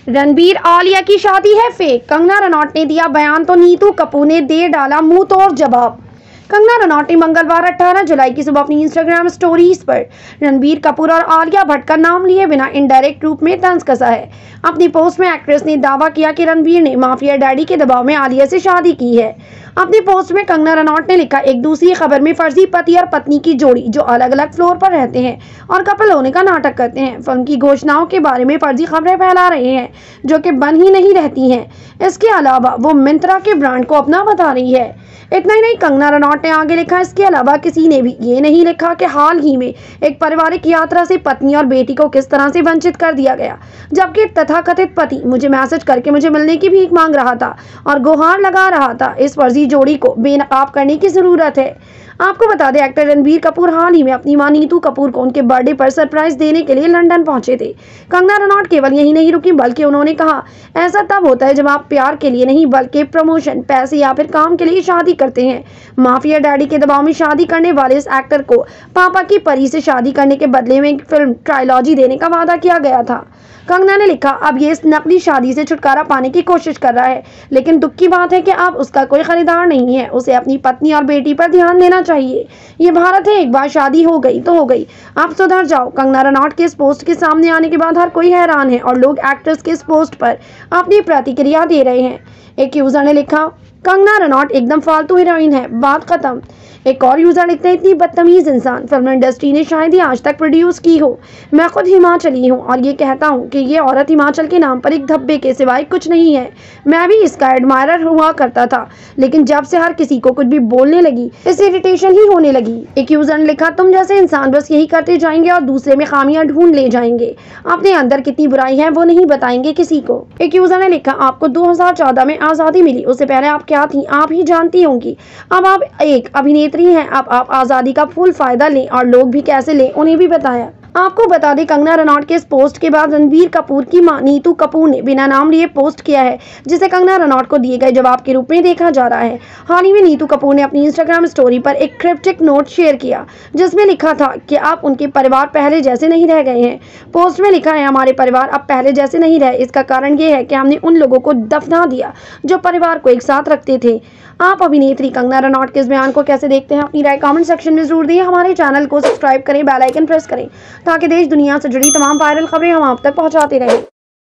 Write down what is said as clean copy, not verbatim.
रणबीर आलिया की शादी है फेक, कंगना रनौत ने दिया बयान तो नीतू कपूर ने दे डाला मुंह तोड़ जवाब। कंगना रनौत ने मंगलवार 18 जुलाई की सुबह अपनी इंस्टाग्राम स्टोरीज पर रणबीर कपूर और आलिया भट्ट का नाम लिए बिना इनडायरेक्ट रूप में तंज कसा है। अपनी पोस्ट में एक्ट्रेस ने दावा किया कि रणबीर ने माफिया डैडी के दबाव में आलिया से शादी की है। अपनी पोस्ट में कंगना रनौत ने लिखा, एक दूसरी खबर में फर्जी पति और पत्नी की जोड़ी जो अलग अलग फ्लोर पर रहते हैं और कपल होने का नाटक करते हैं, फिल्म की घोषणाओं के बारे में फर्जी खबरें फैला रहे हैं जो कि बन ही नहीं रहती हैं। इसके अलावा वो मिंत्रा के ब्रांड को अपना बता रही है। इतना ही नहीं, कंगना रनौत ने आगे लिखा, इसके अलावा किसी ने भी ये नहीं लिखा कि हाल ही में एक पारिवारिक यात्रा से पत्नी और बेटी को किस तरह से वंचित कर दिया गया, जबकि तथाकथित पति मुझे मैसेज करके मुझे मिलने की भीख मांग रहा था और गुहार लगा रहा था। इस फर्जी जोड़ी को बेनकाब करने की जरूरत है। आपको बता दें, एक्टर रणबीर कपूर हाल ही में अपनी मां नीतू कपूर को उनके बर्थडे पर सरप्राइज देने के लिए लंदन पहुंचे थे। कंगना रनौत केवल यही नहीं रुकी, बल्कि उन्होंने कहा, ऐसा तब होता है जब आप प्यार के लिए नहीं बल्कि प्रमोशन, पैसे या फिर काम के लिए शादी करते हैं। माफिया डैडी के दबाव में शादी करने वाले इस एक्टर को पापा की परी से शादी करने के बदले में एक फिल्म ट्रायलॉजी देने का वादा किया गया था। कंगना ने लिखा, अब ये इस नकली शादी से छुटकारा पाने की कोशिश कर रहा है, लेकिन दुख की बात है कि अब उसका कोई खरीदार नहीं है। उसे अपनी पत्नी और बेटी पर ध्यान देना चाहिए। ये भारत है, एक बार शादी हो गई तो हो गई, आप सुधर जाओ। कंगना रनौत के इस पोस्ट के सामने आने के बाद हर कोई हैरान है और लोग एक्ट्रेस के इस पोस्ट पर अपनी प्रतिक्रिया दे रहे हैं। एक यूजर ने लिखा, कंगना रनौत एकदम फालतू हीरोइन है, बात खत्म। एक और यूजर लिखते हैं, इतनी बदतमीज इंसान फिल्म इंडस्ट्री ने शायद ही आज तक प्रोड्यूस की हो। मैं खुद हिमाचली हूँ और ये कहता हूँ कि ये औरत हिमाचल के नाम पर एक धब्बे के सिवाय कुछ नहीं है। मैं भी इसका एडमायरर हुआ करता था, लेकिन जब से हर किसी को कुछ भी बोलने लगी, इससे इरिटेशन ही होने लगी। एक यूजर ने लिखा, तुम जैसे इंसान बस यही करते जाएंगे और दूसरे में खामियां ढूंढ ले जाएंगे, अपने अंदर कितनी बुराई है वो नहीं बताएंगे किसी को। एक यूजर ने लिखा, आपको 2014 में आज़ादी मिली, उससे पहले आप क्या थी आप ही जानती होंगी। अब आप एक अभिनेत्री हैं, अब आप आज़ादी का फुल फायदा लें और लोग भी कैसे लें उन्हें भी बताया। आपको बता दें, कंगना रनौत के इस पोस्ट के बाद रणबीर कपूर की मां नीतू कपूर ने बिना नाम लिए पोस्ट किया है, जिसे कंगना रनौत को दिए गए जवाब के रूप में देखा जा रहा है। हाल ही में नीतू कपूर ने अपनी इंस्टाग्राम स्टोरी पर एक क्रिप्टिक नोट शेयर किया, जिसमें लिखा था कि आप उनके परिवार पहले जैसे नहीं रह गए हैं। पोस्ट में लिखा है, हमारे परिवार अब पहले जैसे नहीं रहे, इसका कारण ये है कि हमने उन लोगों को दफना दिया जो परिवार को एक साथ रखते थे। आप अभिनेत्री कंगना रनौत के इस बयान को कैसे देखते हैं, अपनी राय कमेंट सेक्शन में जरूर दिए। हमारे चैनल को सब्सक्राइब करें, बेल आइकन प्रेस करें ताकि देश दुनिया से जुड़ी तमाम वायरल खबरें हम आप तक पहुंचाते रहें।